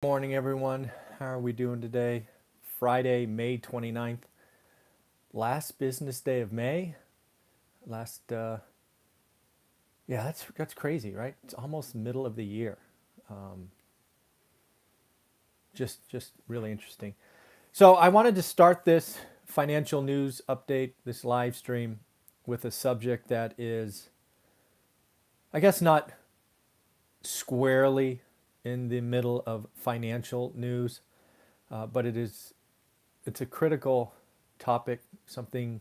Morning, everyone. How are we doing today? Friday, May 29th, last business day of May. Last, yeah, that's crazy, right? It's almost middle of the year. Um, just really interesting. So I wanted to start this financial news update, this live stream, with a subject that is, I guess, not squarely in the middle of financial news, but it's a critical topic, something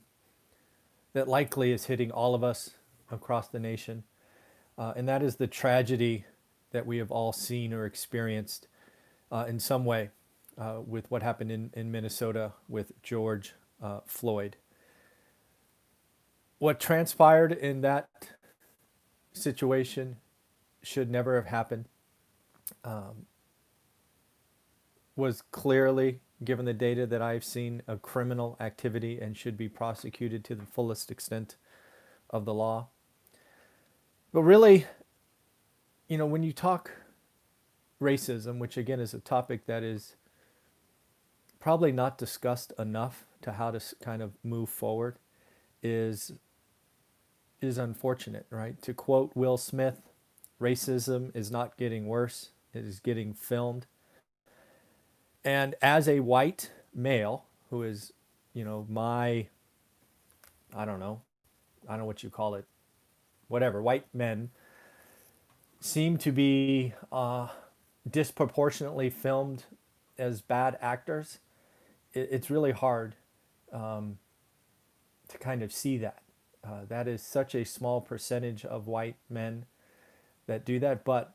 that likely is hitting all of us across the nation, and that is the tragedy that we have all seen or experienced in some way with what happened in Minnesota with George Floyd. What transpired in that situation should never have happened. Was clearly, given the data that I've seen, a criminal activity and should be prosecuted to the fullest extent of the law. But really, when you talk racism, which again is a topic that is probably not discussed enough to how to kind of move forward, is is unfortunate, right? To quote Will Smith, racism is not getting worse, it is getting filmed. And as a white male who is, my, I don't know what you call it, whatever, white men seem to be disproportionately filmed as bad actors. It's really hard to kind of see that. That is such a small percentage of white men that do that. But,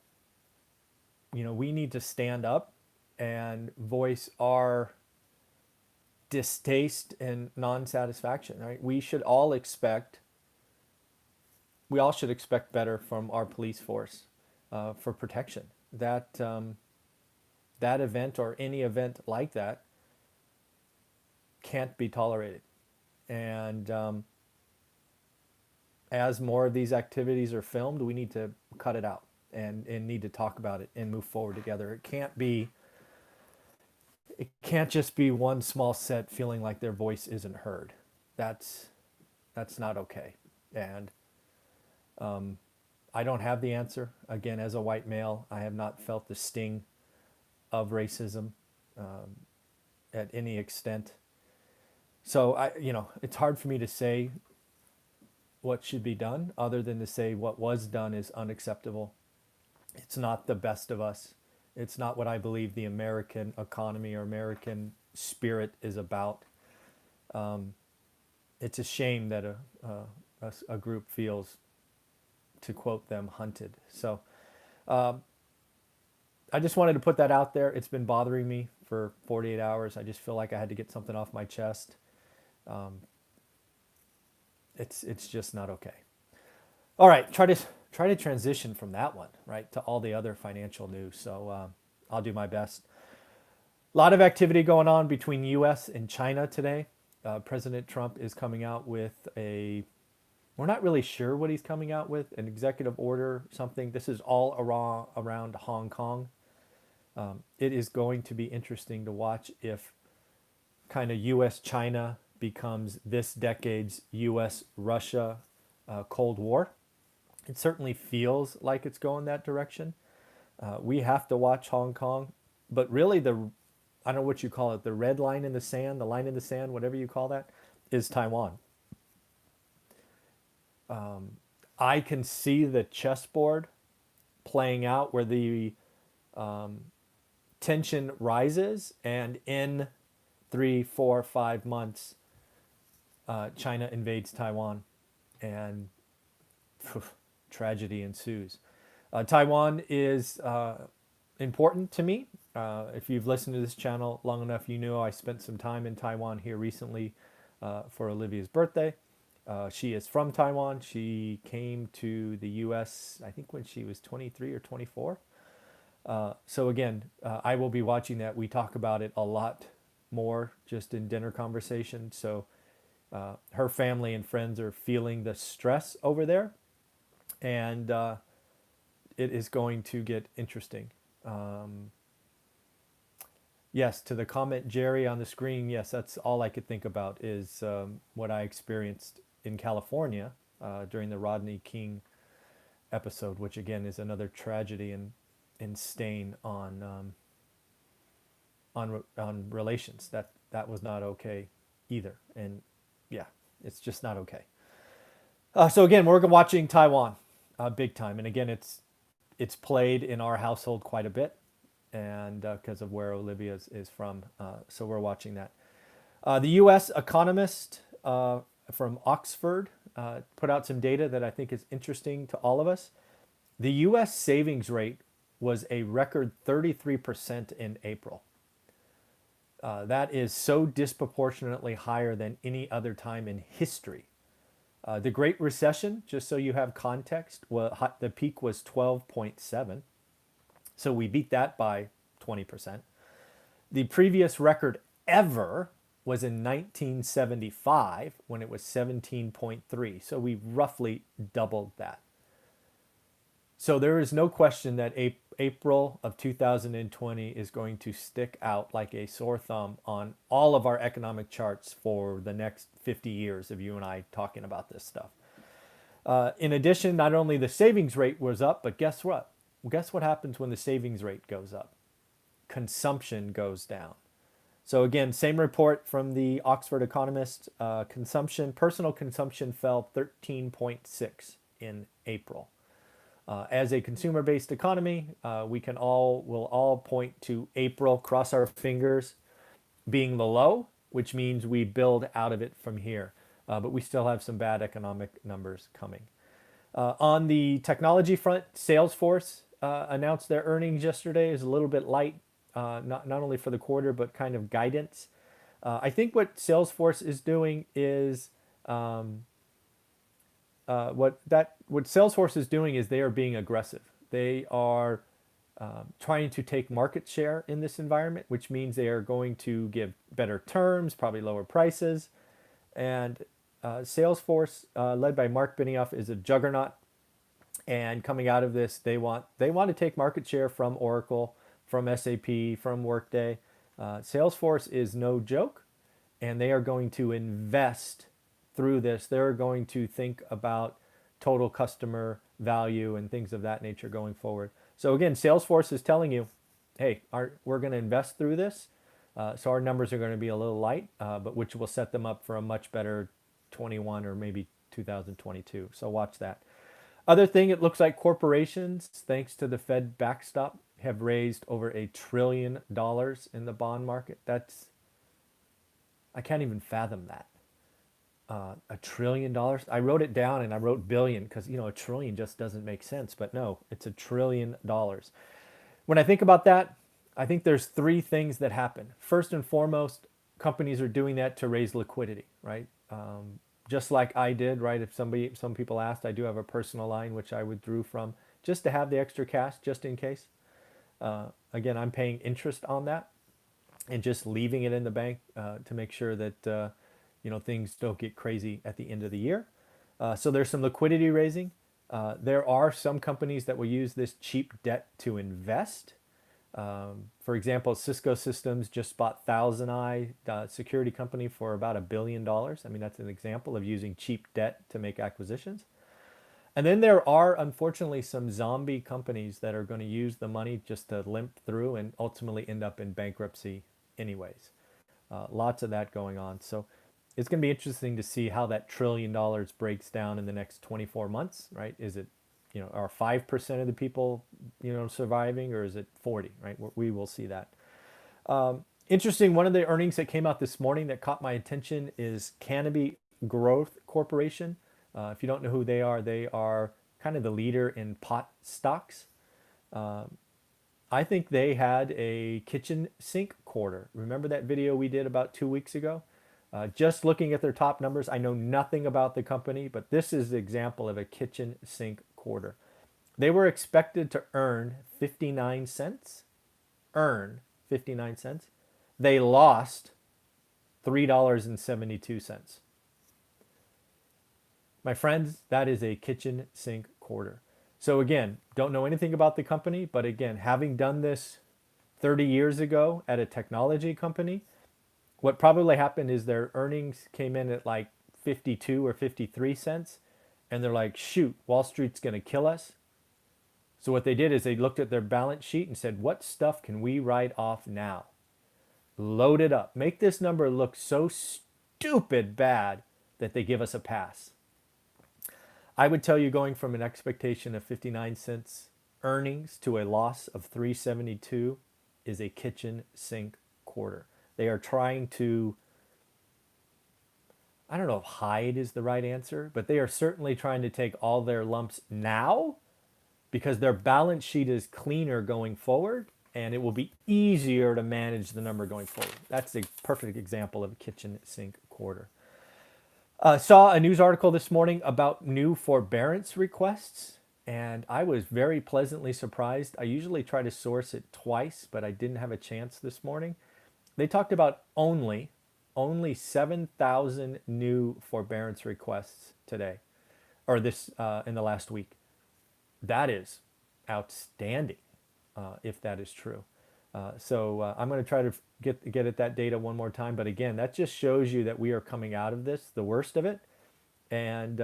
we need to stand up and voice our distaste and non-satisfaction, right? We all should expect better from our police force for protection. That event or any event like that can't be tolerated. And as more of these activities are filmed, we need to cut it out and need to talk about it and move forward together. It can't just be one small set feeling like their voice isn't heard. That's that's not okay. And I don't have the answer. Again, as a white male, I have not felt the sting of racism at any extent. So it's hard for me to say what should be done other than to say what was done is unacceptable. It's not the best of us. It's not what I believe the American economy or American spirit is about. It's a shame that a group feels, to quote them, hunted. So I just wanted to put that out there. It's been bothering me for 48 hours. I just feel like I had to get something off my chest. It's just not okay. All right, try to transition from that one, right, to all the other financial news. So I'll do my best. A lot of activity going on between U.S. and China today. President Trump is coming out with we're not really sure what he's coming out with, an executive order, something. This is all around Hong Kong. It is going to be interesting to watch if kind of U.S. China becomes this decade's U.S. Russia Cold War. It certainly feels like it's going that direction. We have to watch Hong Kong, but really I don't know what you call it, the red line in the sand, the line in the sand, whatever you call that, is Taiwan. I can see the chessboard playing out where the tension rises, and in 3, 4, 5 months, China invades Taiwan, and phew, tragedy ensues. Taiwan is important to me. If you've listened to this channel long enough, you know I spent some time in Taiwan here recently for Olivia's birthday. She is from Taiwan. She came to the U.S., I think, when she was 23 or 24. So again, I will be watching that. We talk about it a lot more just in dinner conversation. So her family and friends are feeling the stress over there, and it is going to get interesting. Yes, to the comment, Jerry, on the screen, yes, that's all I could think about is what I experienced in California during the Rodney King episode, which again is another tragedy and stain on relations. That was not okay either, and yeah, it's just not okay. So again, we're watching Taiwan, big time, and again, it's played in our household quite a bit, and because of where Olivia is from, so we're watching that. The U.S. economist from Oxford put out some data that I think is interesting to all of us. The U.S. savings rate was a record 33% in April. That is so disproportionately higher than any other time in history. The Great Recession, just so you have context, the peak was 12.7. So we beat that by 20%. The previous record ever was in 1975 when it was 17.3. So we roughly doubled that. So there is no question that April of 2020 is going to stick out like a sore thumb on all of our economic charts for the next 50 years of you and I talking about this stuff. In addition, not only the savings rate was up, but guess what? Guess what happens when the savings rate goes up? Consumption goes down. So again, same report from the Oxford Economist. Personal consumption fell 13.6 in April. As a consumer-based economy, will all point to April, cross our fingers, being the low, which means we build out of it from here. But we still have some bad economic numbers coming. On the technology front, Salesforce announced their earnings yesterday. Is a little bit light, not only for the quarter, but kind of guidance. I think what Salesforce is doing is what Salesforce is doing is they are being aggressive. They are trying to take market share in this environment, which means they are going to give better terms, probably lower prices. And Salesforce, led by Mark Benioff, is a juggernaut. And coming out of this, they want to take market share from Oracle, from SAP, from Workday. Salesforce is no joke, and they are going to invest through this. They're going to think about total customer value and things of that nature going forward. So again, Salesforce is telling you, hey, we're going to invest through this. So our numbers are going to be a little light, but which will set them up for a much better 21 or maybe 2022. So watch that. Other thing, it looks like corporations, thanks to the Fed backstop, have raised over $1 trillion in the bond market. I can't even fathom that. $1 trillion. I wrote it down and I wrote billion because, a trillion just doesn't make sense. But no, it's $1 trillion. When I think about that, I think there's three things that happen. First and foremost, companies are doing that to raise liquidity, right? Just like I did, right? If some people asked, I do have a personal line which I withdrew from just to have the extra cash just in case. Again, I'm paying interest on that and just leaving it in the bank to make sure that things don't get crazy at the end of the year. So there's some liquidity raising. There are some companies that will use this cheap debt to invest. For example, Cisco Systems just bought Thousand Eye security company for about $1 billion. I mean, that's an example of using cheap debt to make acquisitions. And then there are, unfortunately, some zombie companies that are going to use the money just to limp through and ultimately end up in bankruptcy anyways. Lots of that going on. So it's going to be interesting to see how that $1 trillion breaks down in the next 24 months, right? Is it, are 5% of the people, surviving, or is it 40, right? We will see that. Interesting, one of the earnings that came out this morning that caught my attention is Canopy Growth Corporation. If you don't know who they are kind of the leader in pot stocks. I think they had a kitchen sink quarter. Remember that video we did about 2 weeks ago? Just looking at their top numbers, I know nothing about the company, but this is the example of a kitchen sink quarter. They were expected to earn 59 cents. They lost $3.72. My friends, that is a kitchen sink quarter. So again, don't know anything about the company, but again, having done this 30 years ago at a technology company, what probably happened is their earnings came in at like 52 or 53 cents. And they're like, shoot, Wall Street's going to kill us. So what they did is they looked at their balance sheet and said, what stuff can we write off now? Load it up. Make this number look so stupid bad that they give us a pass. I would tell you going from an expectation of 59 cents earnings to a loss of 372 is a kitchen sink quarter. They are trying to, I don't know if hide is the right answer, but they are certainly trying to take all their lumps now because their balance sheet is cleaner going forward and it will be easier to manage the number going forward. That's a perfect example of a kitchen sink quarter. Saw a news article this morning about new forbearance requests, and I was very pleasantly surprised. I usually try to source it twice, but I didn't have a chance this morning. They talked about only 7,000 new forbearance requests today, or this in the last week. That is outstanding, if that is true. So I'm going to try to get at that data one more time. But again, that just shows you that we are coming out of this, the worst of it. And,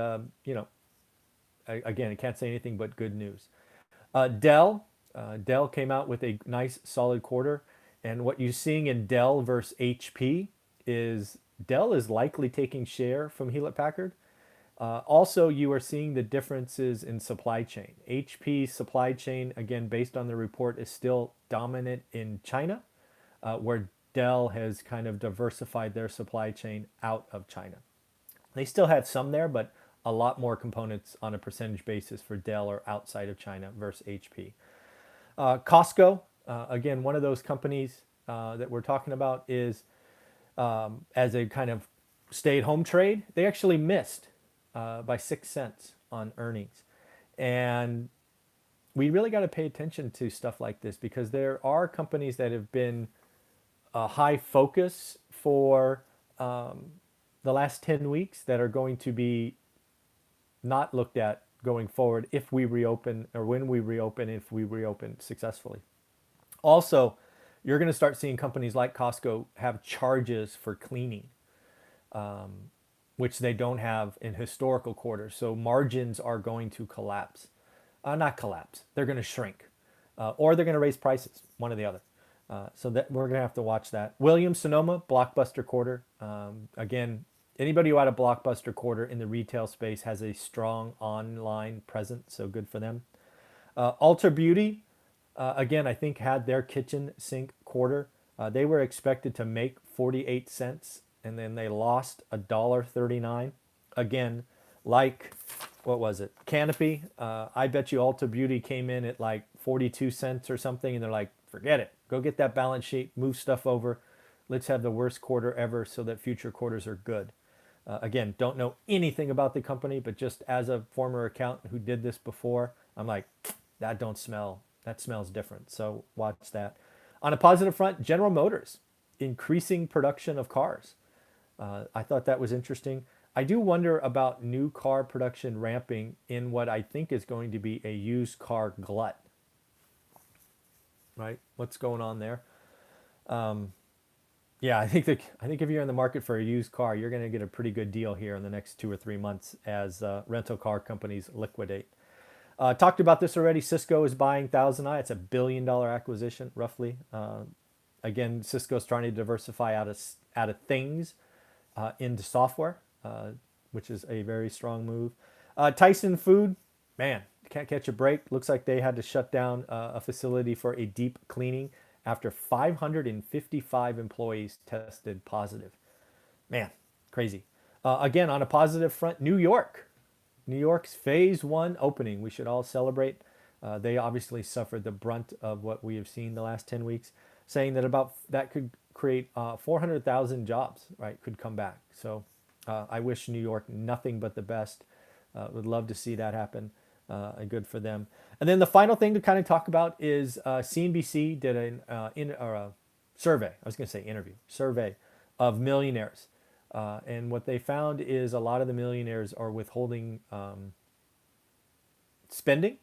again, I can't say anything but good news. Dell came out with a nice solid quarter. And what you're seeing in Dell versus HP is Dell is likely taking share from Hewlett Packard. Also, you are seeing the differences in supply chain. HP's supply chain, again, based on the report, is still dominant in China, where Dell has kind of diversified their supply chain out of China. They still had some there, but a lot more components on a percentage basis for Dell are outside of China versus HP. Costco, again, one of those companies that we're talking about is as a kind of stay-at-home trade, they actually missed by 6 cents on earnings. And we really got to pay attention to stuff like this because there are companies that have been a high focus for the last 10 weeks that are going to be not looked at going forward if we reopen or when we reopen, if we reopen successfully. Also, you're going to start seeing companies like Costco have charges for cleaning, which they don't have in historical quarters. So margins are going to collapse. Not collapse, they're going to shrink. Or they're going to raise prices, one or the other. So that we're going to have to watch that. Williams-Sonoma, blockbuster quarter. Again, anybody who had a blockbuster quarter in the retail space has a strong online presence, so good for them. Ulta Beauty, again, I think had their kitchen sink quarter. They were expected to make 48 cents, and then they lost $1.39. Again, like, what was it? Canopy. I bet you Ulta Beauty came in at like 42 cents or something, and they're like, forget it. Go get that balance sheet, move stuff over. Let's have the worst quarter ever so that future quarters are good. Again, don't know anything about the company, but just as a former accountant who did this before, I'm like, that smells different. So watch that. On a positive front, General Motors, increasing production of cars. I thought that was interesting. I do wonder about new car production ramping in what I think is going to be a used car glut. Right? What's going on there? Yeah, I think if you're in the market for a used car, you're going to get a pretty good deal here in the next 2 or 3 months as rental car companies liquidate. Talked about this already. Cisco is buying ThousandEye. It's $1 billion acquisition, roughly. Again, Cisco's trying to diversify out of things into software, which is a very strong move. Tyson Food, man, can't catch a break. Looks like they had to shut down a facility for a deep cleaning after 555 employees tested positive. Man, crazy. Again, on a positive front, New York's phase 1 opening. We should all celebrate. They obviously suffered the brunt of what we have seen the last 10 weeks, saying that that could create 400,000 jobs, right, could come back. So I wish New York nothing but the best. Would love to see that happen. Good for them. And then the final thing to kind of talk about is CNBC did a survey. I was going to say interview. Survey of millionaires. And what they found is a lot of the millionaires are withholding spending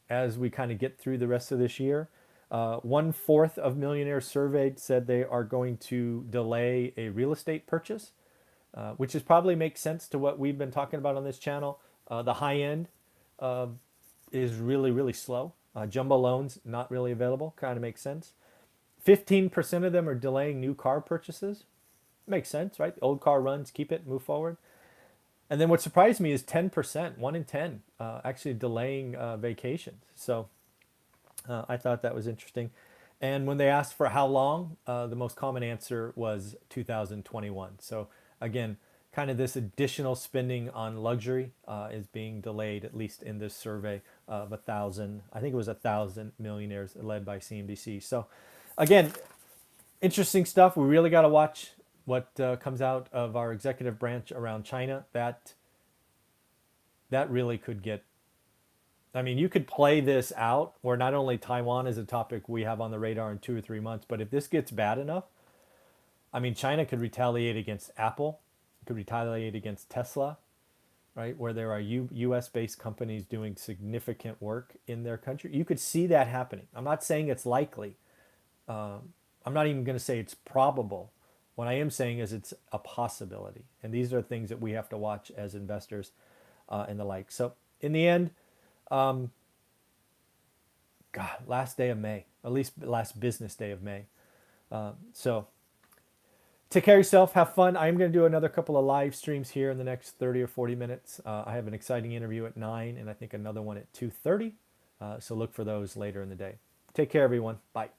as we kind of get through the rest of this year. 1/4 of millionaires surveyed said they are going to delay a real estate purchase, which is probably makes sense to what we've been talking about on this channel. The high end is really, really slow. Jumbo loans not really available. Kind of makes sense. 15% of them are delaying new car purchases. Makes sense, right? The old car runs, keep it, move forward. And then what surprised me is 10%, 1 in 10, actually delaying vacations. So I thought that was interesting. And when they asked for how long, the most common answer was 2021. So again, kind of this additional spending on luxury is being delayed, at least in this survey of 1,000. I think it was 1,000 millionaires led by CNBC. So again, interesting stuff. We really got to watch what comes out of our executive branch around China. That really could get, I mean, you could play this out where not only Taiwan is a topic we have on the radar in 2 or 3 months, but if this gets bad enough, I mean, China could retaliate against Apple, could retaliate against Tesla, right? Where there are US based companies doing significant work in their country. You could see that happening. I'm not saying it's likely. I'm not even going to say it's probable. What I am saying is it's a possibility. And these are things that we have to watch as investors and the like. So in the end, last day of May, at least last business day of May. So take care of yourself. Have fun. I'm going to do another couple of live streams here in the next 30 or 40 minutes. I have an exciting interview at 9 and I think another one at 2:30. So look for those later in the day. Take care, everyone. Bye.